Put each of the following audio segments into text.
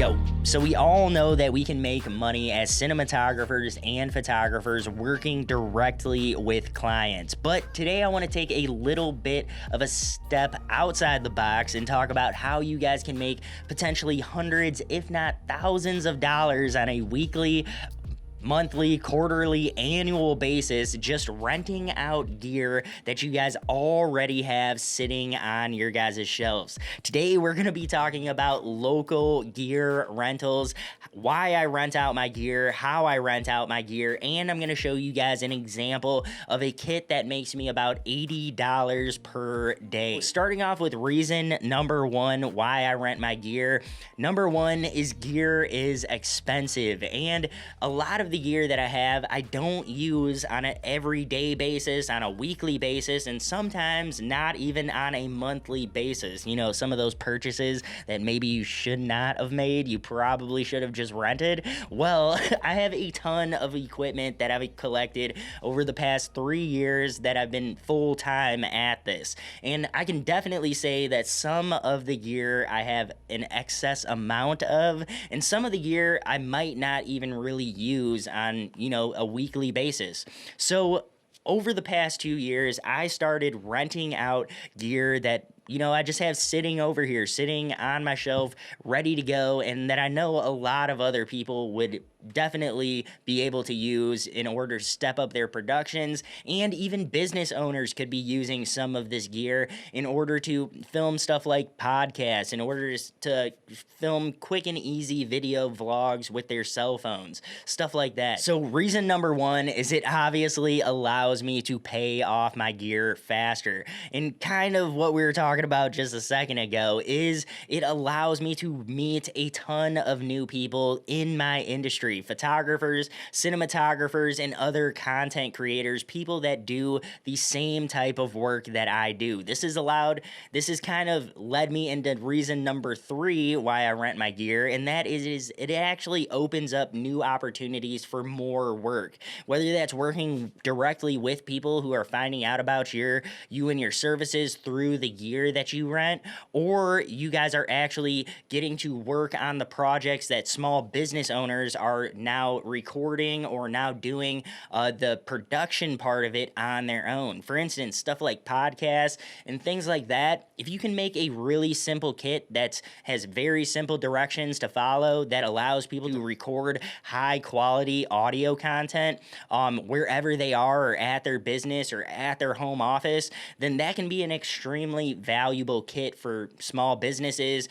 Yo, so we all know that we can make money as cinematographers and photographers working directly with clients. But today I want to take a little bit of a step outside the box and talk about how you guys can make potentially hundreds, if not thousands of dollars on a weekly, monthly, quarterly, annual basis just renting out gear that you guys already have sitting on your guys' shelves. Today we're going to be talking about local gear rentals, why I rent out my gear, how I rent out my gear, and I'm going to show you guys an example of a kit that makes me about $80 per day. Starting off with reason number one why I rent my gear. Number one is gear is expensive, and a lot of the gear that I have, I don't use on an everyday basis, on a weekly basis, and sometimes not even on a monthly basis. You know, some of those purchases that maybe you should not have made, you probably should have just rented. Well, I have a ton of equipment that I've collected over the past 3 years that I've been full-time at this. And I can definitely say that some of the gear I have an excess amount of, and some of the gear I might not even really use on, you know, a weekly basis. So over the past 2 years, I started renting out gear that, you know, I just have sitting over here, sitting on my shelf, ready to go, and that I know a lot of other people would definitely be able to use in order to step up their productions, and even business owners could be using some of this gear in order to film stuff like podcasts, in order to film quick and easy video vlogs with their cell phones, stuff like that. So reason number one is it obviously allows me to pay off my gear faster, and kind of what we were talking about just a second ago is it allows me to meet a ton of new people in my industry. Photographers, cinematographers, and other content creators, people that do the same type of work that I do. This has kind of led me into reason number three why I rent my gear, and that is it actually opens up new opportunities for more work. Whether that's working directly with people who are finding out about you and your services through the gear that you rent, or you guys are actually getting to work on the projects that small business owners are now recording or now doing the production part of it on their own. For instance, stuff like podcasts and things like that. If you can make a really simple kit that has very simple directions to follow that allows people to record high quality audio content wherever they are or at their business or at their home office, then that can be an extremely valuable kit for small businesses,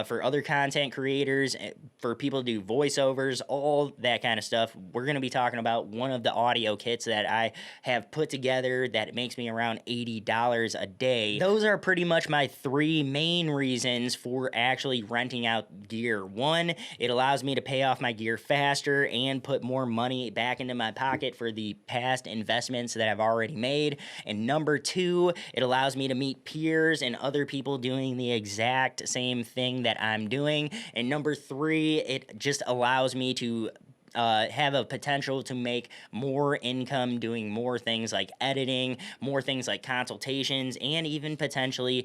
for other content creators, for people to do voiceovers, all that kind of stuff. We're going to be talking about one of the audio kits that I have put together that makes me around $80 a day. Those are pretty much my three main reasons for actually renting out gear. One, it allows me to pay off my gear faster and put more money back into my pocket for the past investments that I've already made. And number two, it allows me to meet peers and other people doing the exact same thing that I'm doing. And number three, it just allows me to have a potential to make more income doing more things like editing, more things like consultations, and even potentially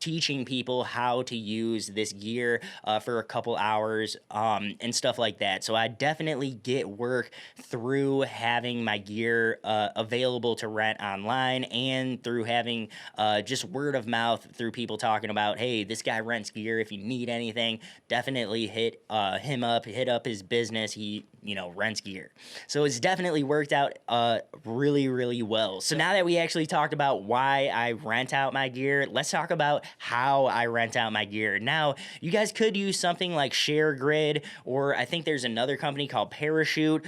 teaching people how to use this gear for a couple hours and stuff like that. So I definitely get work through having my gear available to rent online, and through having just word of mouth through people talking about, hey, this guy rents gear. If you need anything, definitely hit him up, hit up his business. He, you know, rents gear. So it's definitely worked out really, really well. So now that we actually talked about why I rent out my gear, let's talk about how I rent out my gear. Now, you guys could use something like ShareGrid, or I think there's another company called Parachute.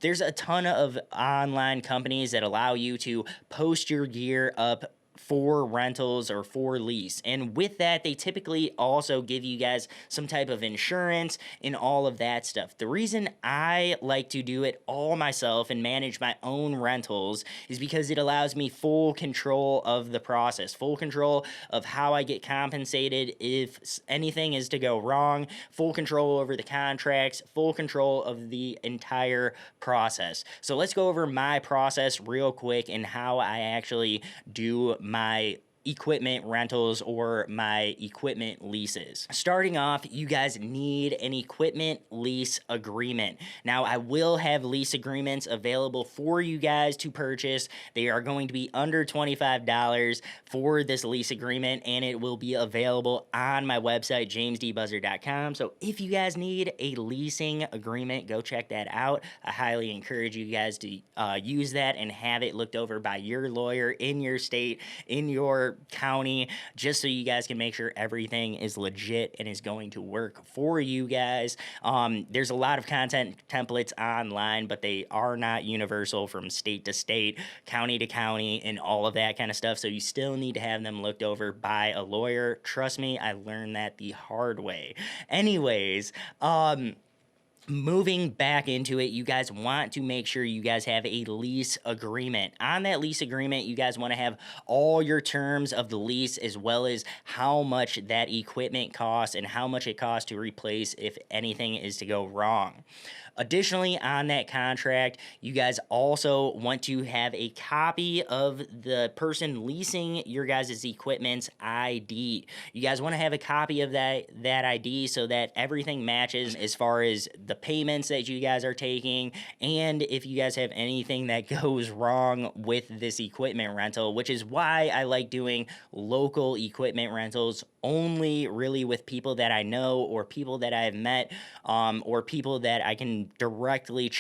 There's a ton of online companies that allow you to post your gear up for rentals or for lease. And with that, they typically also give you guys some type of insurance and all of that stuff. The reason I like to do it all myself and manage my own rentals is because it allows me full control of the process, full control of how I get compensated if anything is to go wrong, full control over the contracts, full control of the entire process. So let's go over my process real quick and how I actually do my equipment rentals or my equipment leases. Starting off, you guys need an equipment lease agreement. Now, I will have lease agreements available for you guys to purchase. They are going to be under $25 for this lease agreement, and it will be available on my website, jamesdbuzzard.com. So if you guys need a leasing agreement, go check that out. I highly encourage you guys to use that and have it looked over by your lawyer in your state, in your county, just so you guys can make sure everything is legit and is going to work for you guys. There's a lot of content templates online, but they are not universal from state to state, county to county, and all of that kind of stuff. So you still need to have them looked over by a lawyer. Trust me, I learned that the hard way. Anyways, moving back into it, you guys want to make sure you guys have a lease agreement. On that lease agreement, you guys want to have all your terms of the lease, as well as how much that equipment costs and how much it costs to replace if anything is to go wrong. Additionally, on that contract, you guys also want to have a copy of the person leasing your guys' equipment's ID. You guys want to have a copy of that ID so that everything matches as far as the payments that you guys are taking, and if you guys have anything that goes wrong with this equipment rental, which is why I like doing local equipment rentals only really with people that I know or people that I've met, or people that I can directly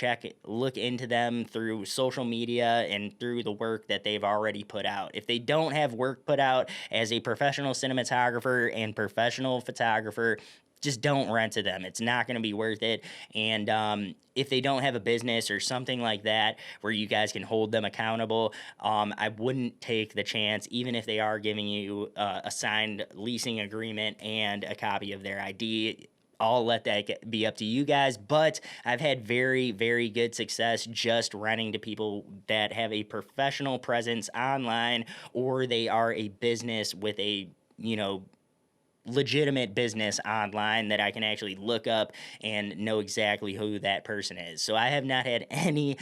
look into them through social media and through the work that they've already put out. If they don't have work put out as a professional cinematographer and professional photographer, just don't rent to them. It's not going to be worth it. And if they don't have a business or something like that where you guys can hold them accountable, I wouldn't take the chance, even if they are giving you a signed leasing agreement and a copy of their ID. I'll let that be up to you guys, but I've had very, very good success just renting to people that have a professional presence online, or they are a business with a, legitimate business online that I can actually look up and know exactly who that person is. So I have not had any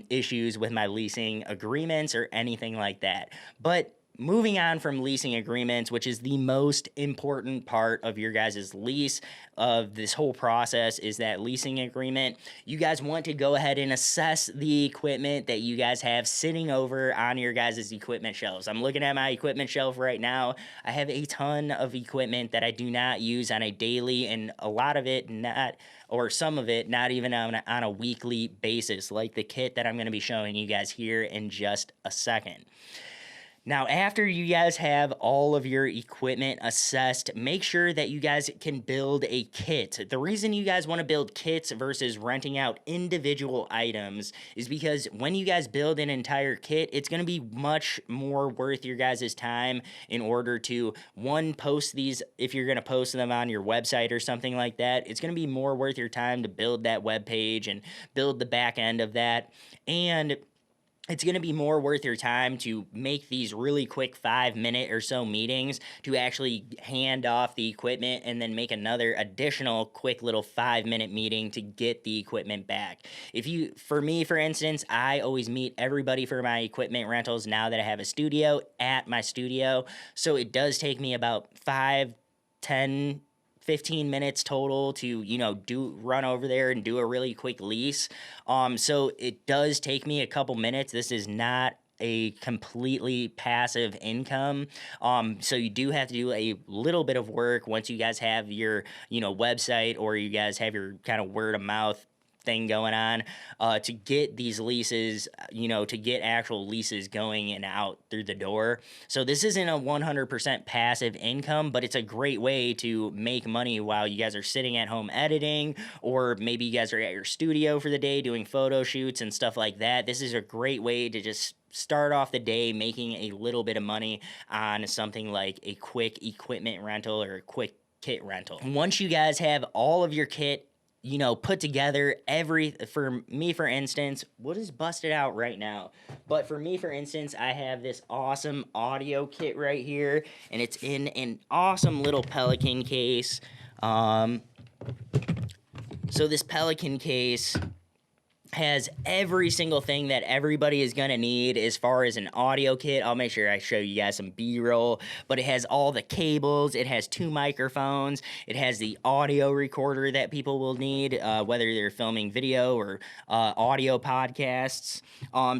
issues with my leasing agreements or anything like that. But moving on from leasing agreements, which is the most important part of your guys' lease, of this whole process, is that leasing agreement. You guys want to go ahead and assess the equipment that you guys have sitting over on your guys' equipment shelves. I'm looking at my equipment shelf right now. I have a ton of equipment that I do not use on a daily, and a lot of it not, or some of it not even on a weekly basis, like the kit that I'm going to be showing you guys here in just a second. Now, after you guys have all of your equipment assessed, make sure that you guys can build a kit. The reason you guys want to build kits versus renting out individual items is because when you guys build an entire kit, it's going to be much more worth your guys' time in order to, one, post these. If you're going to post them on your website or something like that, it's going to be more worth your time to build that web page and build the back end of that. And it's going to be more worth your time to make these really quick 5-minute or so meetings to actually hand off the equipment and then make another additional quick little 5-minute meeting to get the equipment back. For me, for instance, I always meet everybody for my equipment rentals now that I have a studio at my studio. So it does take me about 5, 10, 15 minutes total to, run over there and do a really quick lease. So it does take me a couple minutes. This is not a completely passive income. So you do have to do a little bit of work once you guys have your, website, or you guys have your kind of word of mouth thing going on, to get these leases, to get actual leases going and out through the door. So this isn't a 100% passive income, but it's a great way to make money while you guys are sitting at home editing, or maybe you guys are at your studio for the day doing photo shoots and stuff like that. This is a great way to just start off the day making a little bit of money on something like a quick equipment rental or a quick kit rental. Once you guys have all of your kit put together, for me, for instance, what is busted out right now? But for me, for instance, I have this awesome audio kit right here, and it's in an awesome little Pelican case. So this Pelican case has every single thing that everybody is gonna need as far as an audio kit. I'll make sure I show you guys some B-roll, but it has all the cables, it has 2 microphones, it has the audio recorder that people will need, whether they're filming video or audio podcasts.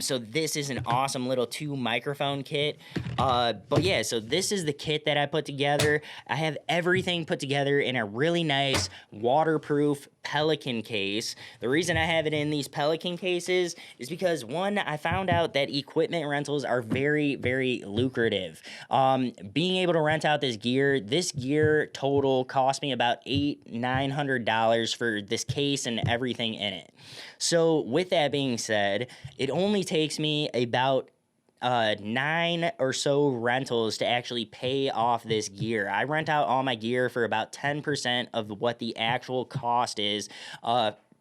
So this is an awesome little 2 microphone kit. But yeah, so this is the kit that I put together. I have everything put together in a really nice waterproof Pelican case. The reason I have it in these Pelican cases is because, one, I found out that equipment rentals are very, very lucrative. Being able to rent out this gear total cost me about $900 for this case and everything in it. So with that being said, it only takes me about 9 or so rentals to actually pay off this gear. I rent out all my gear for about 10% of what the actual cost is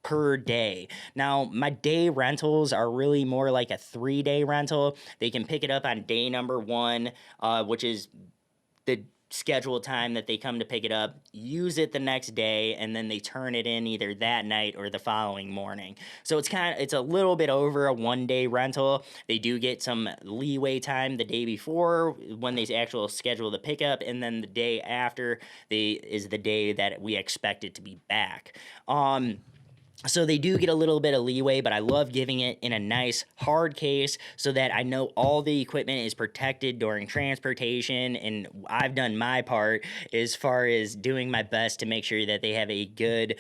per day. Now, my day rentals are really more like a 3-day rental. They can pick it up on day number 1, which is the scheduled time that they come to pick it up, use it the next day, and then they turn it in either that night or the following morning. So it's a little bit over a 1-day rental. They do get some leeway time the day before when they actually schedule the pickup, and then the day after is the day that we expect it to be back. So they do get a little bit of leeway, but I love giving it in a nice hard case so that I know all the equipment is protected during transportation, and I've done my part as far as doing my best to make sure that they have a good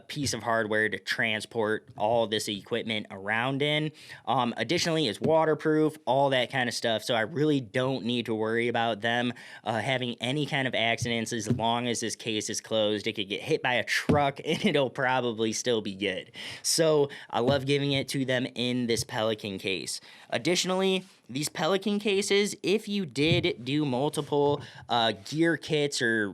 piece of hardware to transport all this equipment around in. Additionally, it's waterproof, all that kind of stuff, so I really don't need to worry about them having any kind of accidents as long as this case is closed. It could get hit by a truck and it'll probably still be good. So I love giving it to them in this Pelican case. Additionally, these Pelican cases, if you did do multiple gear kits, or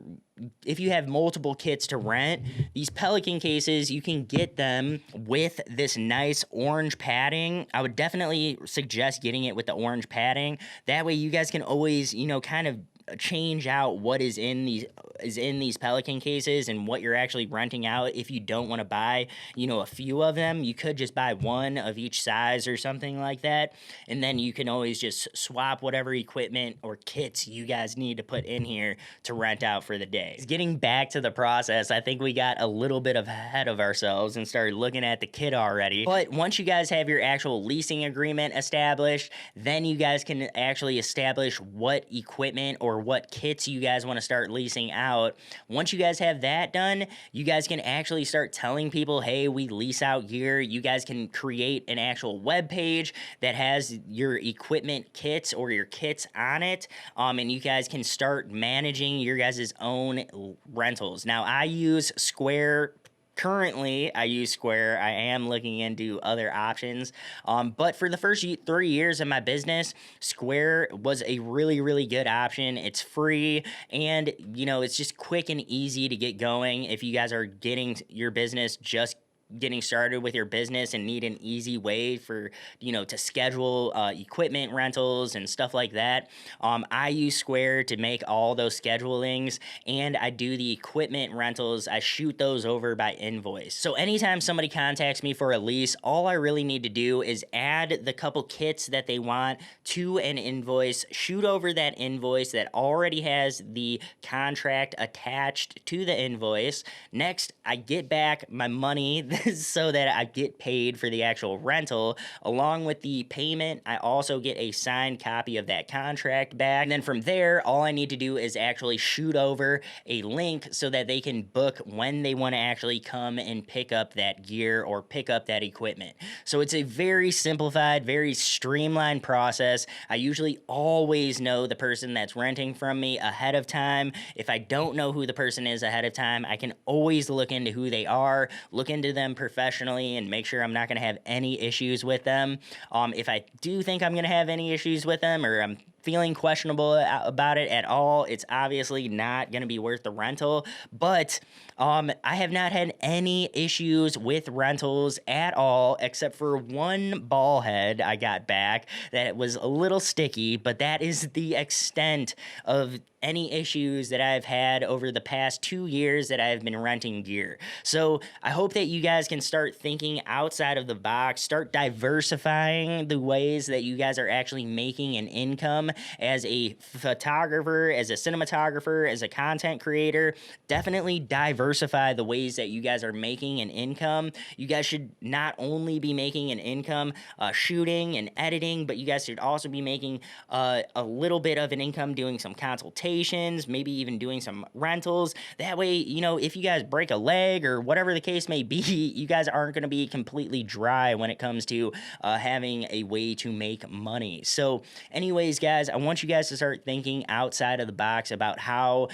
if you have multiple kits to rent, these Pelican cases, you can get them with this nice orange padding. I would definitely suggest getting it with the orange padding. That way you guys can always, kind of change out what is in these Pelican cases and what you're actually renting out. If you don't want to buy, a few of them, you could just buy one of each size or something like that, and then you can always just swap whatever equipment or kits you guys need to put in here to rent out for the day. Getting back to the process, I think we got a little bit ahead of ourselves and started looking at the kit already. But once you guys have your actual leasing agreement established, then you guys can actually establish what equipment or what kits you guys want to start leasing out. Once you guys have that done, you guys can actually start telling people, hey, we lease out gear. You guys can create an actual web page that has your equipment kits or your kits on it, and you guys can start managing your guys' own rentals. Now, I use Square. Currently, I use Square. I am looking into other options. But for the first 3 years of my business, Square was a really, really good option. It's free, and, it's just quick and easy to get going. If you guys are getting your business just getting started with your business and need an easy way for, to schedule equipment rentals and stuff like that, I use Square to make all those schedulings, and I do the equipment rentals. I shoot those over by invoice. So anytime somebody contacts me for a lease, all I really need to do is add the couple kits that they want to an invoice, shoot over that invoice that already has the contract attached to the invoice. Next, I get back my money so that I get paid for the actual rental. Along with the payment, I also get a signed copy of that contract back. And then from there, all I need to do is actually shoot over a link so that they can book when they want to actually come and pick up that gear or pick up that equipment. So it's a very simplified, very streamlined process. I usually always know the person that's renting from me ahead of time. If I don't know who the person is ahead of time, I can always look into who they are, look into them professionally, and make sure I'm not going to have any issues with them. If I do think I'm going to have any issues with them, or I'm feeling questionable about it at all, it's obviously not going to be worth the rental. But I have not had any issues with rentals at all, except for one ball head I got back that was a little sticky, but that is the extent of any issues that I've had over the past 2 years that I've been renting gear. So I hope that you guys can start thinking outside of the box, start diversifying the ways that you guys are actually making an income as a photographer, as a cinematographer, as a content creator. Definitely diversify the ways that you guys are making an income. You guys should not only be making an income shooting and editing, but you guys should also be making a little bit of an income doing some consultations, maybe even doing some rentals. That way, you know, if you guys break a leg or whatever the case may be, you guys aren't going to be completely dry when it comes to having a way to make money. So anyways, guys, I want you guys to start thinking outside of the box about how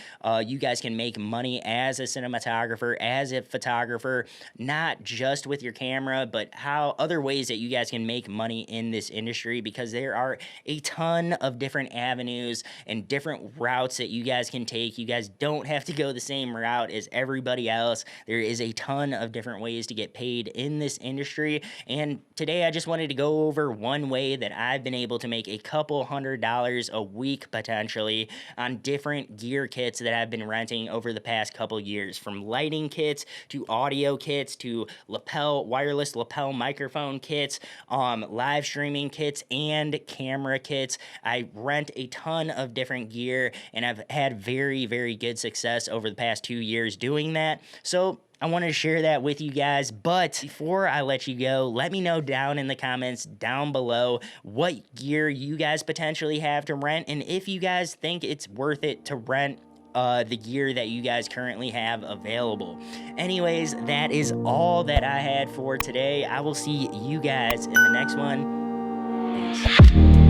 you guys can make money as a cinematographer, as a photographer, not just with your camera, but how other ways that you guys can make money in this industry, because there are a ton of different avenues and different routes that you guys can take. You guys don't have to go the same route as everybody else. There is a ton of different ways to get paid in this industry. And today I just wanted to go over one way that I've been able to make a couple $100s a week potentially on different gear kits that I've been renting over the past couple years, from lighting kits to audio kits to wireless lapel microphone kits, live streaming kits, and camera kits. I rent a ton of different gear, and I've had very, very good success over the past 2 years doing that. So I wanted to share that with you guys. But before I let you go, let me know down in the comments down below what gear you guys potentially have to rent, and if you guys think it's worth it to rent the gear that you guys currently have available. Anyways, that is all that I had for today. I will see you guys in the next one. Peace.